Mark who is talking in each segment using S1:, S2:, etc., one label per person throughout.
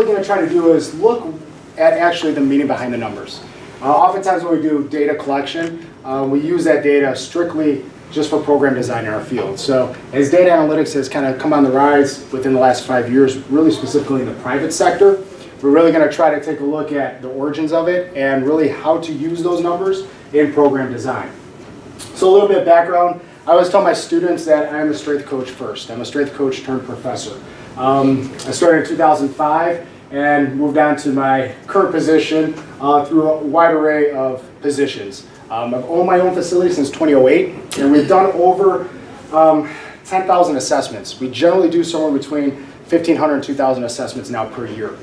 S1: What we're going to try to do is look at actually the meaning behind the numbers. Oftentimes when we do data collection, we use that data strictly just for program design in our field. So as data analytics has kind of come on the rise within the last 5 years, really specifically in the private sector, we're really going to try to take a look at the origins of it and really how to use those numbers in program design. So a little bit of background. I always tell my students that I'm a strength coach first. I'm a strength coach turned professor. I started in 2005 and moved on to my current position through a wide array of positions. I've owned my own facility since 2008, and we've done over 10,000 assessments. We generally do somewhere between 1,500 and 2,000 assessments now per year.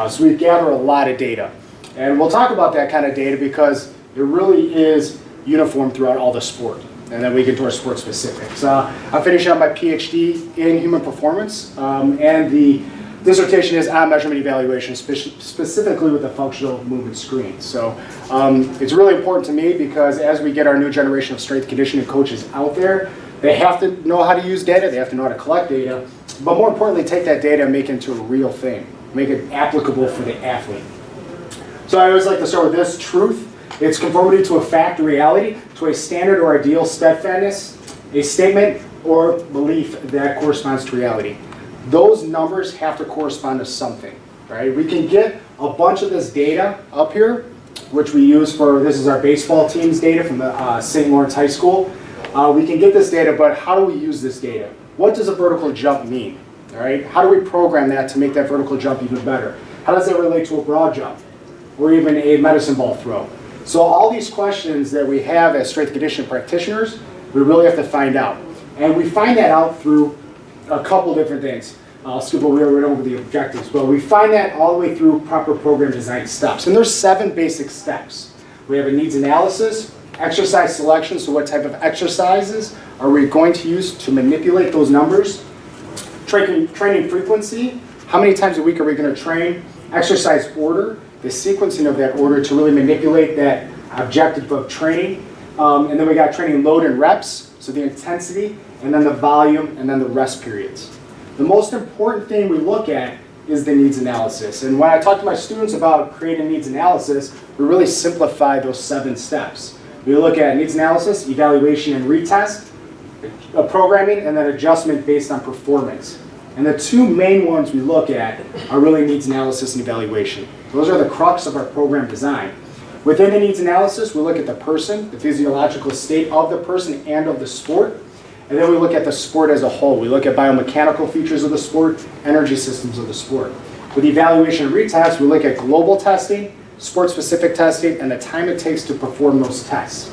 S1: So we gather a lot of data. And we'll talk about that kind of data because it really is uniform throughout all the sport. And then we get to our sport specifics. I'm finishing up my PhD in human performance, and the dissertation is on measurement evaluation, specifically with the functional movement screen. So it's really important to me because as we get our new generation of strength conditioning coaches out there, they have to know how to use data, they have to know how to collect data, but more importantly, take that data and make it into a real thing, make it applicable for the athlete. So I always like to start with this: truth. It's conformity to a fact or reality, to a standard or ideal, steadfastness, a statement or belief that corresponds to reality. Those numbers have to correspond to something, right? We can get a bunch of this data up here, which we use for, this is our baseball team's data from the St. Lawrence High School. We can get this data, but how do we use this data? What does a vertical jump mean, all right? How do we program that to make that vertical jump even better? How does that relate to a broad jump or even a medicine ball throw? So all these questions that we have as strength conditioning practitioners, we really have to find out. And we find that out through a couple different things. I'll skip over the objectives, but we find that all the way through proper program design steps. And there's 7 basic steps. We have a needs analysis, exercise selection, so what type of exercises are we going to use to manipulate those numbers, training frequency, how many times a week are we going to train, exercise order, the sequencing of that order to really manipulate that objective of training, and then we got training load and reps, so the intensity, and then the volume, and then the rest periods. The most important thing we look at is the needs analysis. And when I talk to my students about creating needs analysis, we really simplify those 7 steps. We look at needs analysis, evaluation and retest, programming, and then adjustment based on performance. And the 2 main ones we look at are really needs analysis and evaluation. Those are the crux of our program design. Within the needs analysis, we look at the person, the physiological state of the person and of the sport. And then we look at the sport as a whole. We look at biomechanical features of the sport, energy systems of the sport. With evaluation and retest, we look at global testing, sport-specific testing, and the time it takes to perform those tests.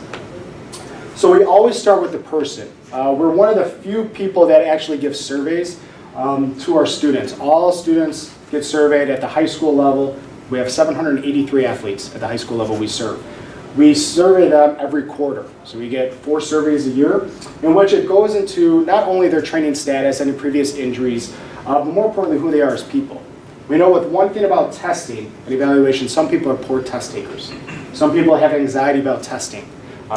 S1: So we always start with the person. We're one of the few people that actually give surveys to our students. All students get surveyed at the high school level. We have 783 athletes at the high school level we serve. We survey them every quarter. So we get 4 surveys a year, in which it goes into not only their training status, any previous injuries, but more importantly, who they are as people. We know with one thing about testing and evaluation, some people are poor test takers. Some people have anxiety about testing.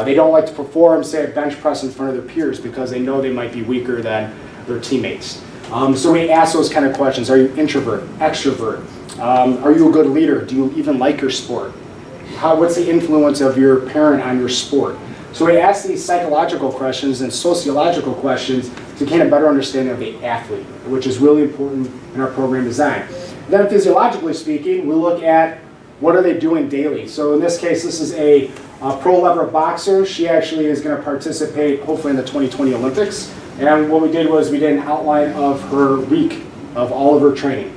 S1: They don't like to perform, say, a bench press in front of their peers because they know they might be weaker than their teammates. So we ask those kind of questions. Are you introvert, extrovert? Are you a good leader? Do you even like your sport? What's the influence of your parent on your sport? So we ask these psychological questions and sociological questions to gain a better understanding of the athlete, which is really important in our program design. Then physiologically speaking, we look at what are they doing daily. So in this case, this is a pro level boxer. She actually is going to participate hopefully in the 2020 Olympics. And what we did was we did an outline of her week of all of her training.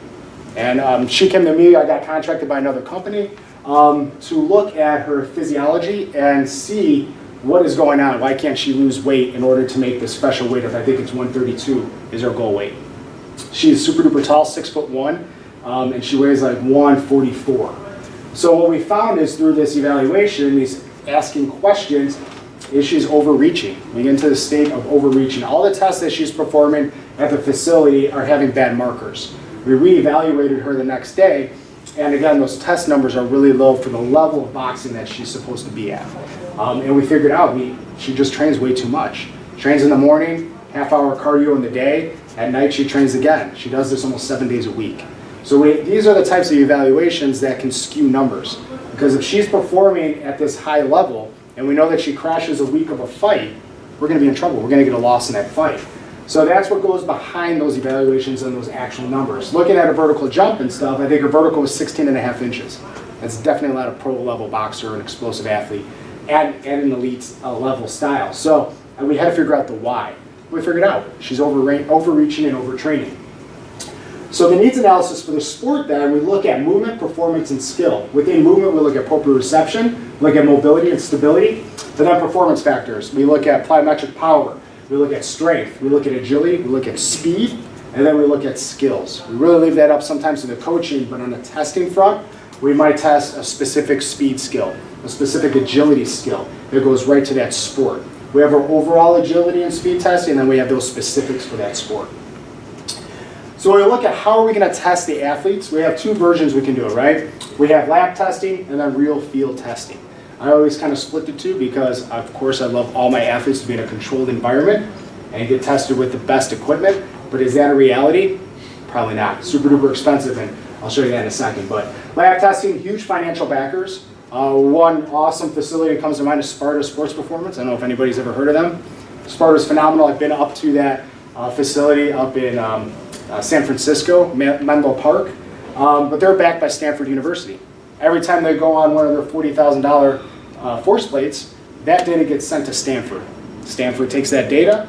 S1: And she came to me, I got contracted by another company to look at her physiology and see what is going on. Why can't she lose weight in order to make the special weight of, I think it's 132 is her goal weight. She is super duper tall, 6'1", and she weighs like 144. So what we found is through this evaluation, these asking questions, is she's overreaching. We get into the state of overreaching. All the tests that she's performing at the facility are having bad markers. We reevaluated her the next day, and again, those test numbers are really low for the level of boxing that she's supposed to be at. And we figured out she just trains way too much. Trains in the morning, half-hour cardio in the day. At night, she trains again. She does this almost 7 days a week. So these are the types of evaluations that can skew numbers. Because if she's performing at this high level, and we know that she crashes a week of a fight, we're going to be in trouble. We're going to get a loss in that fight. So that's what goes behind those evaluations and those actual numbers. Looking at a vertical jump and stuff, I think her vertical was 16.5 inches. That's definitely not a pro-level boxer, an explosive athlete, and an elite level style. So we had to figure out the why. We figured out she's overreaching and overtraining. So the needs analysis for the sport then, we look at movement, performance, and skill. Within movement, we look at proprioception, we look at mobility and stability, and then performance factors. We look at plyometric power, we look at strength, we look at agility, we look at speed, and then we look at skills. We really leave that up sometimes to the coaching, but on the testing front, we might test a specific speed skill, a specific agility skill that goes right to that sport. We have our overall agility and speed testing, and then we have those specifics for that sport. So when we look at how are we going to test the athletes, we have two versions we can do it, right? We have lab testing and then real field testing. I always kind of split the two because, of course, I love all my athletes to be in a controlled environment and get tested with the best equipment. But is that a reality? Probably not. Super duper expensive, and I'll show you that in a second. But lab testing, huge financial backers. One awesome facility that comes to mind is Sparta Sports Performance. I don't know if anybody's ever heard of them. Sparta's phenomenal. I've been up to that facility up in San Francisco, Menlo Park, but they're backed by Stanford University. Every time they go on one of their $40,000 force plates, that data gets sent to Stanford. Stanford takes that data,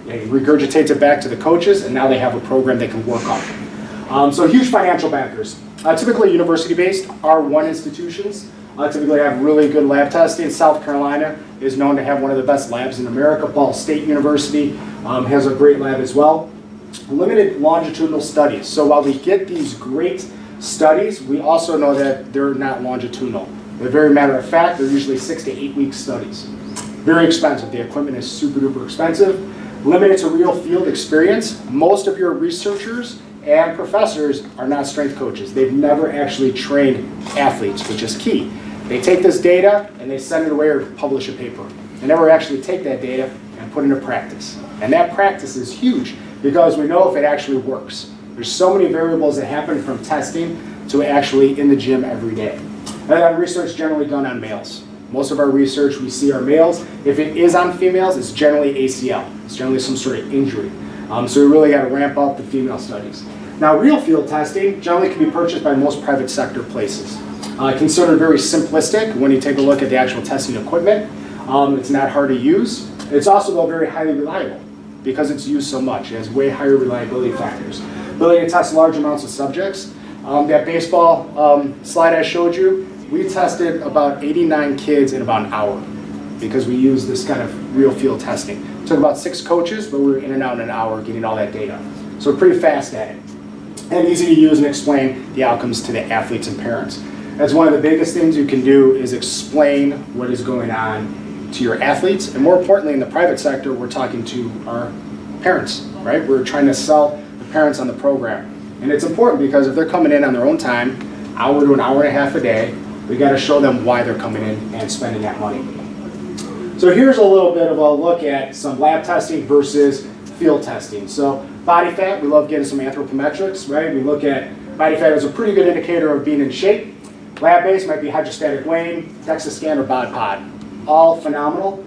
S1: they regurgitates it back to the coaches, and now they have a program they can work on. So huge financial backers. Typically university-based, R1 institutions typically have really good lab testing. South Carolina is known to have one of the best labs in America. Ball State University has a great lab as well. Limited longitudinal studies. So while we get these great studies, we also know that they're not longitudinal. They're very matter of fact, they're usually 6 to 8 week studies. Very expensive. The equipment is super duper expensive. Limited to real field experience. Most of your researchers and professors are not strength coaches. They've never actually trained athletes, which is key. They take this data and they send it away or publish a paper. They never actually take that data and put it into practice. And that practice is huge because we know if it actually works. There's so many variables that happen from testing to actually in the gym every day. And then research generally done on males. Most of our research we see are males. If it is on females, it's generally ACL. It's generally some sort of injury. So we really got to ramp up the female studies. Now, real field testing generally can be purchased by most private sector places. Considered very simplistic when you take a look at the actual testing equipment. It's not hard to use. It's also, though, very highly reliable because it's used so much. It has way higher reliability factors. Ability to test large amounts of subjects. That baseball slide I showed you, we tested about 89 kids in about an hour because we used this kind of real field testing. It took about 6 coaches, but we were in and out in an hour getting all that data. So we're pretty fast at it. And easy to use and explain the outcomes to the athletes and parents. That's one of the biggest things you can do is explain what is going on to your athletes. And more importantly, in the private sector, we're talking to our parents, right? We're trying to sell the parents on the program. And it's important because if they're coming in on their own time, hour to an hour and a half a day, we got to show them why they're coming in and spending that money. So here's a little bit of a look at some lab testing versus field testing. So body fat, we love getting some anthropometrics, right? We look at body fat as a pretty good indicator of being in shape. Lab-based might be hydrostatic weighing, DEXA scan, or bod pod. All phenomenal,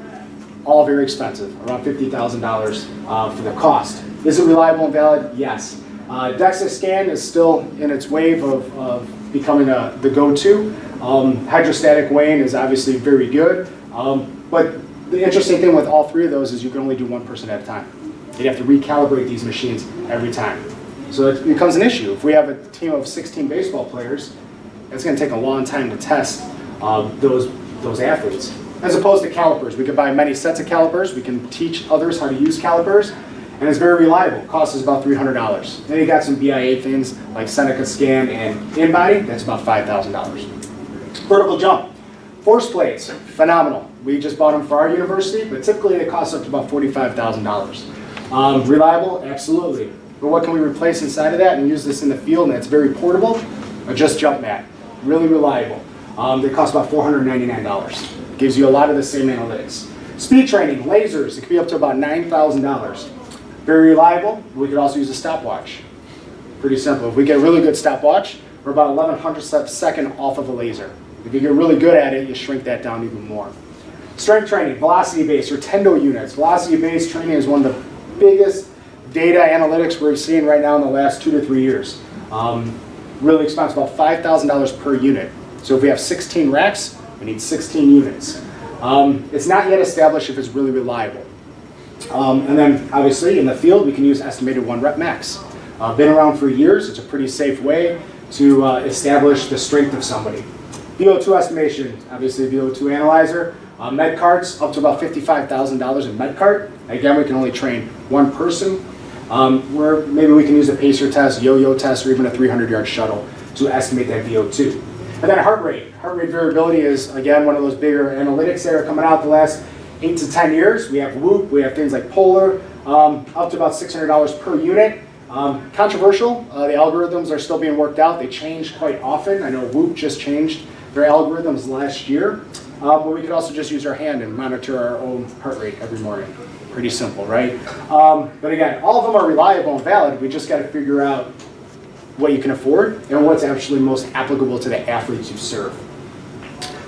S1: all very expensive, around $50,000 for the cost. Is it reliable and valid? Yes. DEXA scan is still in its wave of becoming the go-to. Hydrostatic weighing is obviously very good, but the interesting thing with all 3 of those is you can only do one person at a time. You'd have to recalibrate these machines every time. So it becomes an issue. If we have a team of 16 baseball players, it's going to take a long time to test those athletes. As opposed to calipers. We could buy many sets of calipers. We can teach others how to use calipers. And it's very reliable. It costs us about $300. Then you got some BIA things like Seneca scan and InBody. That's about $5,000. Vertical jump. Force plates, phenomenal. We just bought them for our university, but typically they cost up to about $45,000. Reliable? Absolutely. But what can we replace inside of that and use this in the field and it's very portable? A just jump mat. Really reliable. They cost about $499. Gives you a lot of the same analytics. Speed training, lasers, it could be up to about $9,000. Very reliable. We could also use a stopwatch. Pretty simple. If we get a really good stopwatch, we're about 1100ths of a second off of a laser. If you get really good at it, you shrink that down even more. Strength training, velocity-based or tendo units. Velocity-based training is one of the biggest data analytics we're seeing right now in the last 2 to 3 years. Really expensive, about $5,000 per unit. So if we have 16 racks, we need 16 units. It's not yet established if it's really reliable. And then obviously in the field, we can use estimated 1 rep max. Been around for years. It's a pretty safe way to establish the strength of somebody. VO2 estimation, obviously VO2 analyzer. Med carts, up to about $55,000 in med cart. Again, we can only train 1 person. Where maybe we can use a pacer test, yo-yo test, or even a 300-yard shuttle to estimate that VO2. And then heart rate. Heart rate variability is, again, one of those bigger analytics that are coming out the last 8 to 10 years. We have Whoop, we have things like Polar, up to about $600 per unit. Controversial, the algorithms are still being worked out. They change quite often. I know Whoop just changed their algorithms last year. But we could also just use our hand and monitor our own heart rate every morning. Pretty simple, right? But again, all of them are reliable and valid. We just got to figure out what you can afford and what's actually most applicable to the athletes you serve.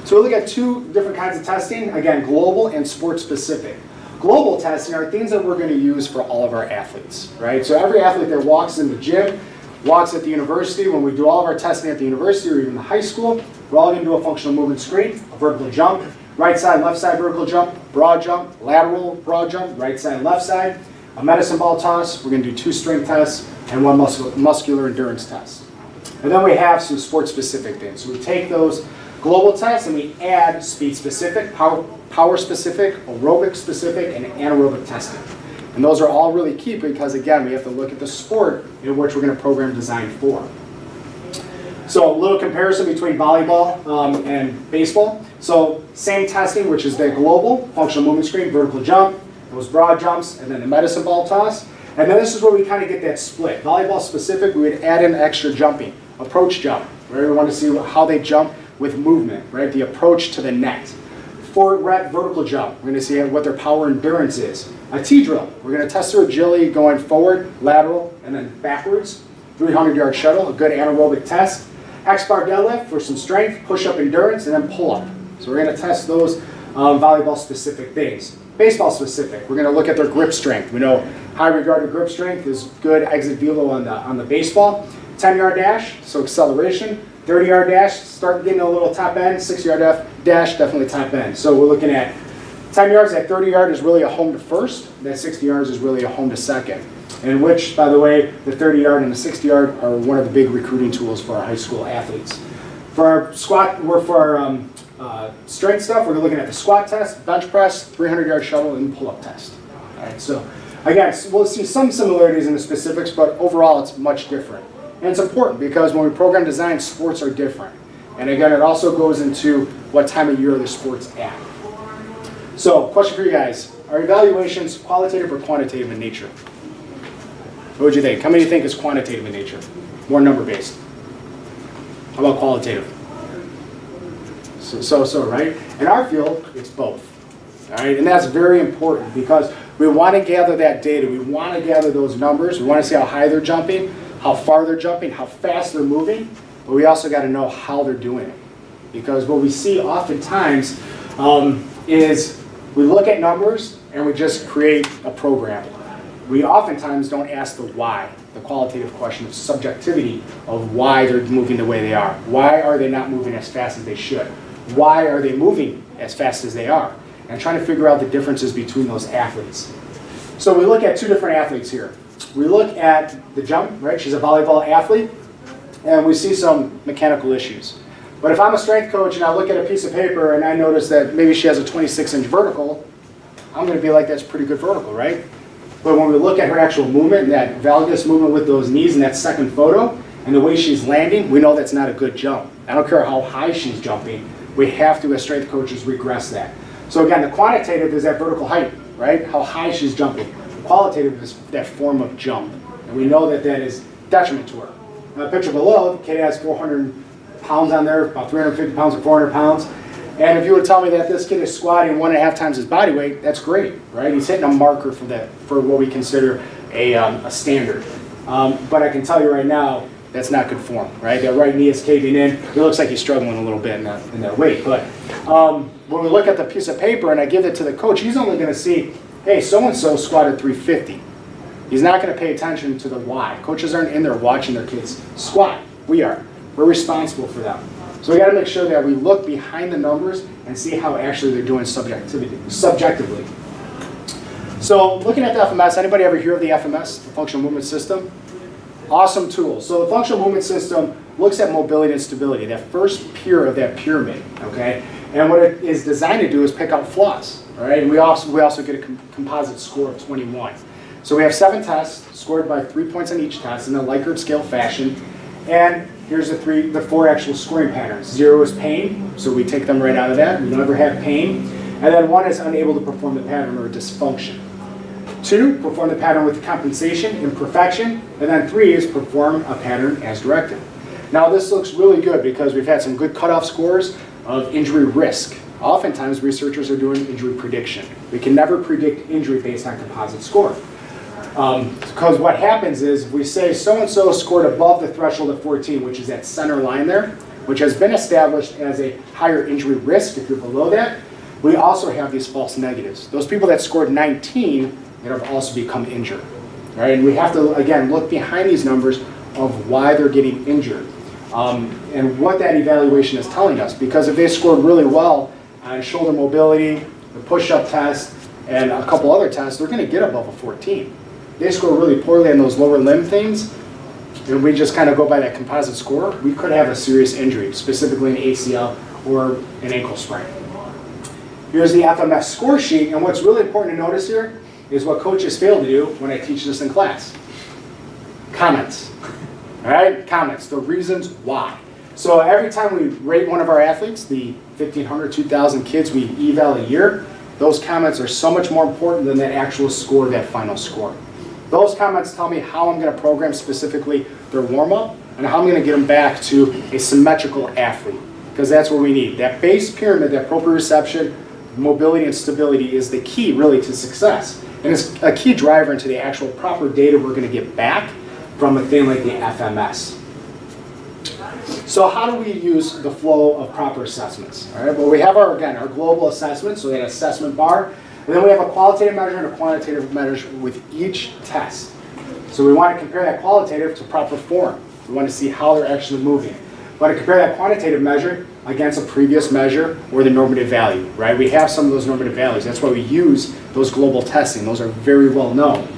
S1: So we look at 2 different kinds of testing. Again, global and sport specific. Global testing are things that we're going to use for all of our athletes, right? So every athlete that walks in the gym, walks at the university, when we do all of our testing at the university or even the high school, we're all going to do a functional movement screen, a vertical jump, right side, left side vertical jump, broad jump, lateral broad jump, right side, left side, a medicine ball toss. We're going to do 2 strength tests and 1 muscular endurance test. And then we have some sport specific things. So we take those global tests and we add speed specific, power specific, aerobic specific, and anaerobic testing. And those are all really key because, again, we have to look at the sport in which we're going to program design for. So a little comparison between volleyball and baseball. So same testing, which is the global, functional movement screen, vertical jump, those broad jumps, and then the medicine ball toss. And then this is where we kind of get that split. Volleyball specific, we would add in extra jumping, approach jump, right? We want to see how they jump with movement, right? The approach to the net. 4 rep vertical jump, we're going to see what their power endurance is. A T-drill, we're going to test their agility going forward, lateral, and then backwards. 300-yard shuttle, a good anaerobic test. X-bar deadlift for some strength, push-up endurance, and then pull-up. So we're going to test those volleyball-specific things. Baseball-specific, we're going to look at their grip strength. We know high regarded grip strength is good exit velo on the baseball. 10-yard dash, so acceleration. 30-yard dash, start getting a little top end. 6-yard dash, definitely top end. So we're looking at 10 yards, that 30-yard is really a home to first. That 60 yards is really a home to second. In which, by the way, the 30-yard and the 60-yard are one of the big recruiting tools for our high school athletes. For our squat, for our strength stuff, we're looking at the squat test, bench press, 300-yard shuttle, and pull-up test. All right, so again, we'll see some similarities in the specifics, but overall it's much different. And it's important because when we program design, sports are different. And again, it also goes into what time of year the sport's at. So, question for you guys. Are evaluations qualitative or quantitative in nature? What would you think? How many do you think is quantitative in nature? More number-based. How about qualitative? So, right? In our field, it's both. All right? And that's very important because we want to gather that data. We want to gather those numbers. We want to see how high they're jumping, how far they're jumping, how fast they're moving. But we also got to know how they're doing it. Because what we see oftentimes is we look at numbers and we just create a program. We oftentimes don't ask the why, the qualitative question of subjectivity of why they're moving the way they are. Why are they not moving as fast as they should? Why are they moving as fast as they are? And trying to figure out the differences between those athletes. So we look at 2 different athletes here. We look at the jump, right? She's a volleyball athlete, and we see some mechanical issues. But if I'm a strength coach and I look at a piece of paper and I notice that maybe she has a 26-inch vertical, I'm going to be like, that's pretty good vertical, right? But when we look at her actual movement, and that valgus movement with those knees in that second photo, and the way she's landing, we know that's not a good jump. I don't care how high she's jumping, we have to, as strength coaches, regress that. So again, the quantitative is that vertical height, right? How high she's jumping. The qualitative is that form of jump. And we know that that is detriment to her. Now, the picture below, the kid has 400 pounds on there, about 350 pounds or 400 pounds. And if you were to tell me that this kid is squatting 1.5 times his body weight, that's great, right? He's hitting a marker for that, for what we consider a standard. But I can tell you right now, that's not good form, right? That right knee is caving in. It looks like he's struggling a little bit in that weight. But when we look at the piece of paper and I give it to the coach, he's only going to see, hey, so-and-so squatted 350. He's not going to pay attention to the why. Coaches aren't in there watching their kids squat. We are. We're responsible for them. So we got to make sure that we look behind the numbers and see how actually they're doing subjectively. So looking at the FMS, anybody ever hear of the FMS, the Functional Movement System? Awesome tool. So the Functional Movement System looks at mobility and stability, that first pier of that pyramid, okay? And what it is designed to do is pick out flaws, all right? And we also get a composite score of 21. So we have 7 tests scored by 3 points on each test in a Likert scale fashion. And here's the 4 actual scoring patterns. 0 is pain, so we take them right out of that. We never have pain. And then 1 is unable to perform the pattern or dysfunction. 2, perform the pattern with compensation, imperfection. And then 3 is perform a pattern as directed. Now this looks really good because we've had some good cutoff scores of injury risk. Oftentimes researchers are doing injury prediction. We can never predict injury based on composite score. Because what happens is if we say so-and-so scored above the threshold of 14, which is that center line there, which has been established as a higher injury risk if you're below that, we also have these false negatives. Those people that scored 19 that have also become injured. Right? And we have to, again, look behind these numbers of why they're getting injured and what that evaluation is telling us. Because if they scored really well on shoulder mobility, the push-up test, and a couple other tests, they're going to get above a 14. They score really poorly on those lower limb things, and we just kind of go by that composite score, we could have a serious injury, specifically an ACL or an ankle sprain. Here's the FMF score sheet, and what's really important to notice here is what coaches fail to do when I teach this in class. Comments. All right? Comments, the reasons why. So every time we rate one of our athletes, the 1,500, 2,000 kids we eval a year, those comments are so much more important than that actual score, that final score. Those comments tell me how I'm going to program specifically their warm-up and how I'm going to get them back to a symmetrical athlete. Because that's what we need. That base pyramid, that proprioception, mobility, and stability is the key really to success. And it's a key driver into the actual proper data we're going to get back from a thing like the FMS. So how do we use the flow of proper assessments? All right, well, we have our global assessment, so that assessment bar. And then we have a qualitative measure and a quantitative measure with each test. So we want to compare that qualitative to proper form. We want to see how they're actually moving. We want to compare that quantitative measure against a previous measure or the normative value, right? We have some of those normative values. That's why we use those global testing. Those are very well known.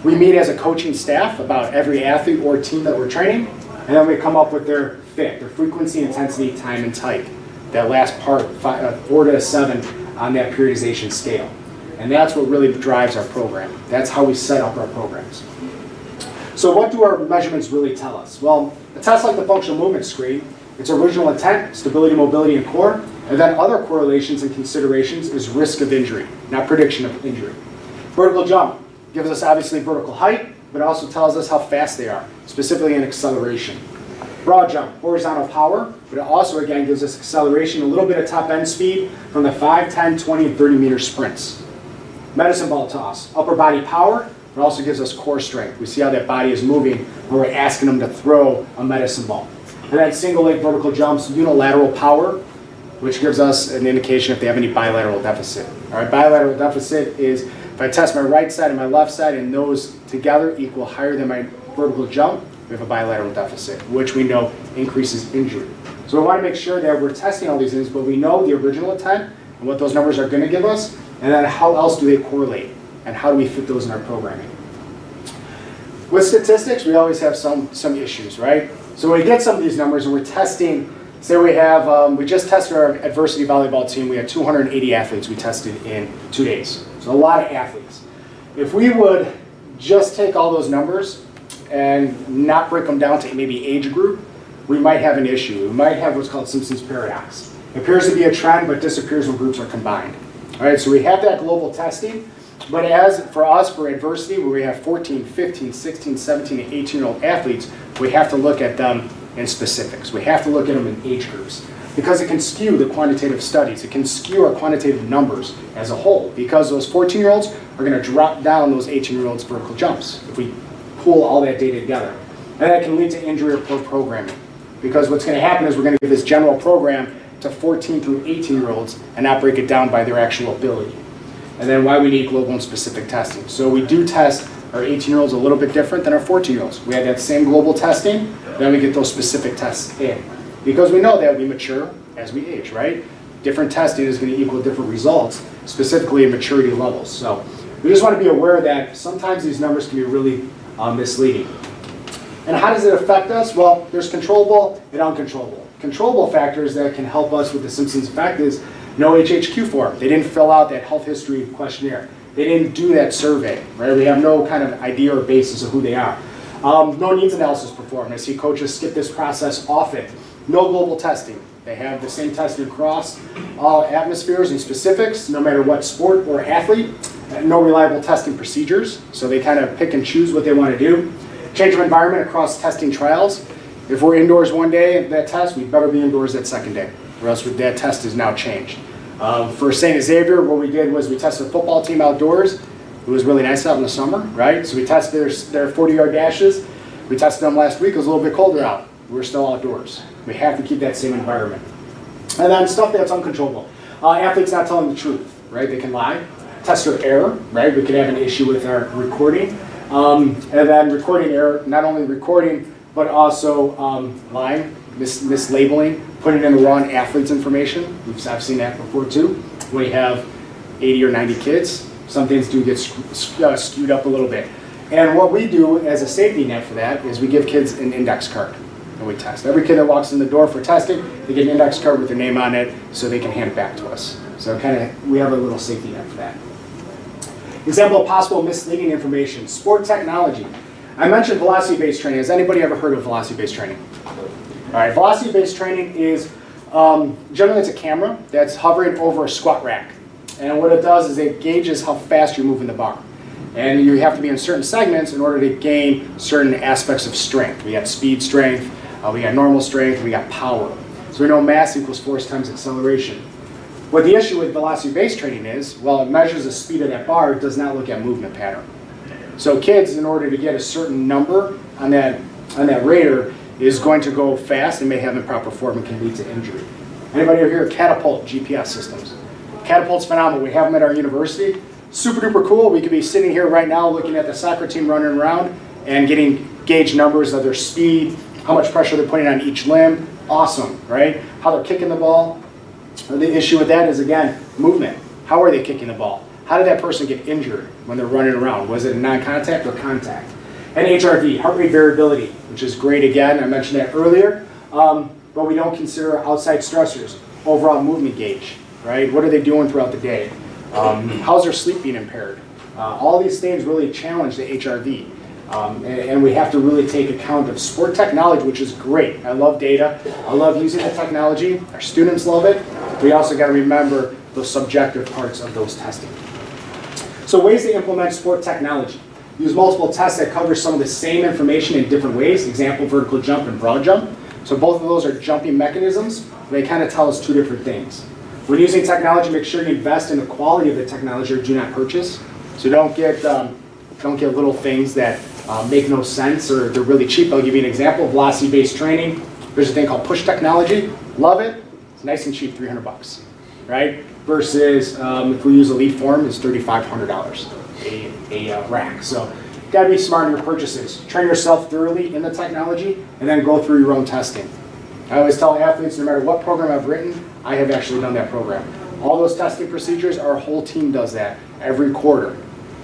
S1: We meet as a coaching staff about every athlete or team that we're training, and then we come up with their fit, their frequency, intensity, time, and type. That last part, 4 to 7 on that periodization scale. And that's what really drives our program. That's how we set up our programs. So what do our measurements really tell us? Well, a test like the functional movement screen, its original intent, stability, mobility, and core, and then other correlations and considerations is risk of injury, not prediction of injury. Vertical jump gives us obviously vertical height, but also tells us how fast they are, specifically in acceleration. Broad jump, horizontal power, but it also again gives us acceleration, a little bit of top end speed from the 5, 10, 20, and 30 meter sprints. Medicine ball toss, upper body power, but also gives us core strength. We see how that body is moving when we're asking them to throw a medicine ball. And then single leg vertical jumps, unilateral power, which gives us an indication if they have any bilateral deficit. All right, bilateral deficit is if I test my right side and my left side and those together equal higher than my vertical jump, we have a bilateral deficit, which we know increases injury. So we want to make sure that we're testing all these things, but we know the original intent and what those numbers are going to give us, and then how else do they correlate, and how do we fit those in our programming. With statistics, we always have some issues, right? So when we get some of these numbers and we're testing, say we have, we just tested our Adversity Volleyball team, we had 280 athletes we tested in 2 days. So a lot of athletes. If we would just take all those numbers and not break them down to maybe age group, we might have an issue. We might have what's called Simpson's paradox. It appears to be a trend, but disappears when groups are combined. All right, so we have that global testing, but as for us, for adversity, where we have 14, 15, 16, 17, and 18-year-old athletes, we have to look at them in specifics. We have to look at them in age groups, because it can skew the quantitative studies. It can skew our quantitative numbers as a whole, because those 14-year-olds are going to drop down those 18-year-olds' vertical jumps if we pool all that data together. And that can lead to injury or poor programming. Because what's going to happen is we're going to give this general program to 14 through 18-year-olds and not break it down by their actual ability. And then why we need global and specific testing. So we do test our 18-year-olds a little bit different than our 14-year-olds. We have that same global testing, then we get those specific tests in. Because we know that we mature as we age, right? Different testing is going to equal different results, specifically in maturity levels. So we just want to be aware that sometimes these numbers can be really misleading. And how does it affect us? Well, there's controllable and uncontrollable. Controllable factors that can help us with the Simpsons effect is no HHQ form. They didn't fill out that health history questionnaire. They didn't do that survey, right? We have no kind of idea or basis of who they are. No needs analysis performed. I see coaches skip this process often. No global testing. They have the same testing across all atmospheres and specifics, no matter what sport or athlete. No reliable testing procedures, so they kind of pick and choose what they want to do. Change of environment across testing trials. If we're indoors one day at that test, we better be indoors that second day, or else that test is now changed. For Saint Xavier, what we did was we tested the football team outdoors. It was really nice out in the summer, right? So we tested their 40-yard dashes. We tested them last week. It was a little bit colder out. We're still outdoors. We have to keep that same environment. And then stuff that's uncontrollable. Athletes not telling the truth, right? They can lie. Test or error, right? We could have an issue with our recording. And then recording error, not only recording, but also lying, mislabeling, putting in the wrong athlete's information. I've seen that before too. When you have 80 or 90 kids, some things do get skewed up a little bit. And what we do as a safety net for that is we give kids an index card and we test. Every kid that walks in the door for testing, they get an index card with their name on it so they can hand it back to us. So we have a little safety net for that. Example of possible misleading information, sport technology. I mentioned velocity-based training. Has anybody ever heard of velocity-based training? All right, velocity-based training is, generally it's a camera that's hovering over a squat rack. And what it does is it gauges how fast you're moving the bar. And you have to be in certain segments in order to gain certain aspects of strength. We got speed strength, we got normal strength, we got power. So we know mass equals force times acceleration. What the issue with velocity-based training is, well, it measures the speed of that bar, it does not look at movement pattern. So kids, in order to get a certain number on that radar, is going to go fast and may have improper form and can lead to injury. Anybody here Catapult GPS systems? Catapult's phenomenal. We have them at our university. Super duper cool. We could be sitting here right now looking at the soccer team running around and getting gauge numbers of their speed, how much pressure they're putting on each limb. Awesome, right? How they're kicking the ball. The issue with that is, again, movement. How are they kicking the ball? How did that person get injured when they're running around? Was it a non-contact or contact? And HRV, heart rate variability, which is great again. I mentioned that earlier. But we don't consider outside stressors. Overall movement gauge, right? What are they doing throughout the day? How's their sleep being impaired? All these things really challenge the HRV. And we have to really take account of sport technology, which is great. I love data. I love using the technology. Our students love it. We also got to remember the subjective parts of those testing. So ways to implement sport technology. Use multiple tests that cover some of the same information in different ways. Example, vertical jump and broad jump. So both of those are jumping mechanisms. They kind of tell us two different things. When using technology, make sure you invest in the quality of the technology or do not purchase. So don't get little things that make no sense or they're really cheap. I'll give you an example. Velocity-based training. There's a thing called push technology. Love it. It's nice and cheap, $300, right? Versus if we use Elite Form, it's $3,500 a rack. So you got to be smart in your purchases. Train yourself thoroughly in the technology and then go through your own testing. I always tell athletes, no matter what program I've written, I have actually done that program. All those testing procedures, our whole team does that every quarter,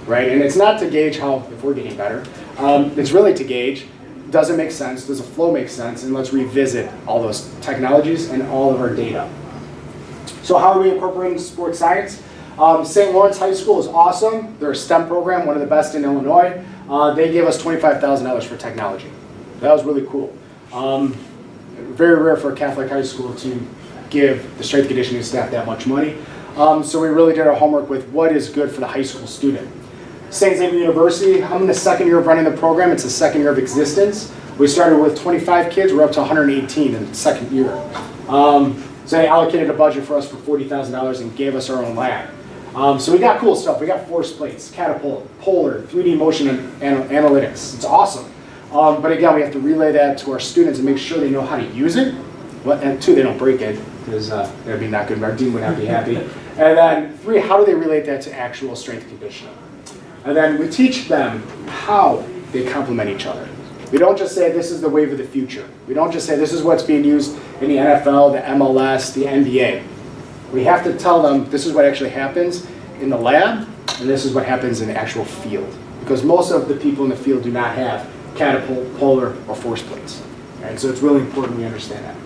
S1: right? And it's not to gauge if we're getting better. It's really to gauge, does it make sense? Does the flow make sense? And let's revisit all those technologies and all of our data. So how are we incorporating sports science? St. Laurence High School is awesome. They're a STEM program, one of the best in Illinois. They gave us $25,000 for technology. That was really cool. Very rare for a Catholic high school to give the strength conditioning staff that much money. So we really did our homework with what is good for the high school student. Saint Xavier University, I'm in the second year of running the program. It's the second year of existence. We started with 25 kids. We're up to 118 in the second year. So they allocated a budget for us for $40,000 and gave us our own lab. So we got cool stuff. We got force plates, catapult, polar, 3D motion analytics. It's awesome. But again, we have to relay that to our students and make sure they know how to use it. And 2, they don't break it, because that'd be not good. Our dean would not be happy. And then 3, how do they relate that to actual strength and conditioning? And then we teach them how they complement each other. We don't just say this is the wave of the future. We don't just say this is what's being used in the NFL, the MLS, the NBA. We have to tell them this is what actually happens in the lab, and this is what happens in the actual field. Because most of the people in the field do not have catapult, polar, or force plates. And so it's really important we understand that.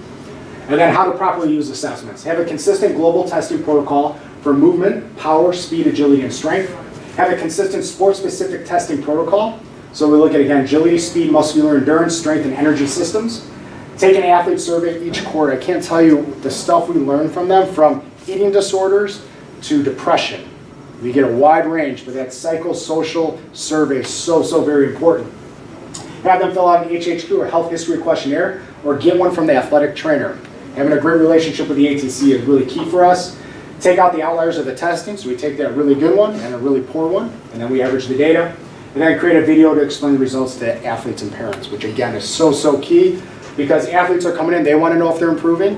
S1: And then how to properly use assessments. Have a consistent global testing protocol for movement, power, speed, agility, and strength. Have a consistent sport-specific testing protocol. So we look at, again, agility, speed, muscular endurance, strength, and energy systems. Take an athlete survey each quarter. I can't tell you the stuff we learn from them, from eating disorders to depression. We get a wide range, but that psychosocial survey is so very important. Have them fill out an HHQ or health history questionnaire, or get one from the athletic trainer. Having a great relationship with the ATC is really key for us. Take out the outliers of the testing, so we take that really good one and a really poor one, and then we average the data. And then create a video to explain the results to athletes and parents, which again is so key, because athletes are coming in, they want to know if they're improving,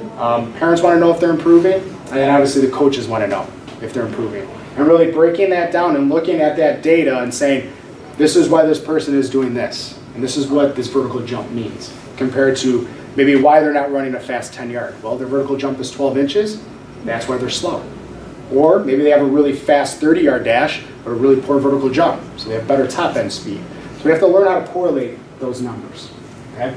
S1: parents want to know if they're improving, and then obviously the coaches want to know if they're improving. And really breaking that down and looking at that data and saying, this is why this person is doing this, and this is what this vertical jump means, compared to maybe why they're not running a fast 10-yard. Well, their vertical jump is 12 inches, that's why they're slow. Or maybe they have a really fast 30-yard dash, but a really poor vertical jump, so they have better top-end speed. So we have to learn how to correlate those numbers. Okay?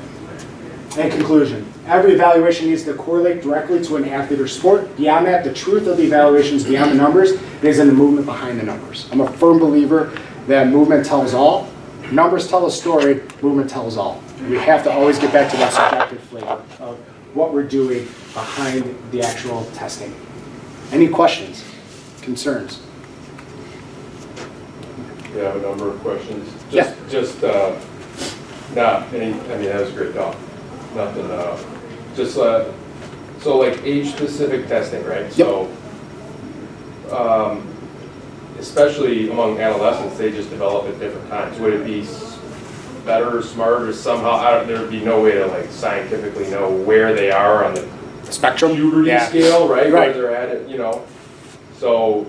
S1: In conclusion, every evaluation needs to correlate directly to an athlete or sport. Beyond that, the truth of the evaluation is beyond the numbers. It is in the movement behind the numbers. I'm a firm believer that movement tells all. Numbers tell a story, movement tells all. We have to always get back to that subjective flavor of what we're doing behind the actual testing. Any questions, concerns?
S2: We have a number of questions.
S1: Yeah.
S2: Not any, I mean, that was a great talk. Nothing, so like age-specific testing, right?
S1: Yep.
S2: So, especially among adolescents, they just develop at different times. Would it be better, smarter, somehow, there would be no way to like scientifically know where they are on the
S1: Spectrum?
S2: puberty scale, right?
S1: Right.
S2: Where they're at it, you know? So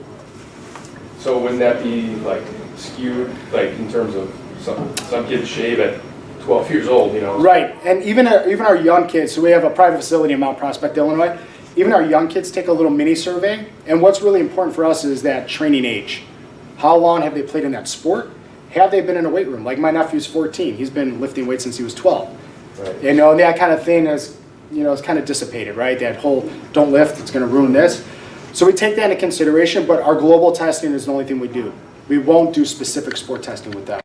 S2: wouldn't that be like skewed, like in terms of some kids shave at 12 years old, you know?
S1: Right, and even our young kids, so we have a private facility in Mount Prospect, Illinois, even our young kids take a little mini survey, and what's really important for us is that training age. How long have they played in that sport? Have they been in a weight room? Like my nephew's 14, he's been lifting weights since he was 12.
S2: Right.
S1: You know, that kind of thing is, you know, it's kind of dissipated, right? That whole, don't lift, it's gonna ruin this. So we take that into consideration, but our global testing is the only thing we do. We won't do specific sport testing with them.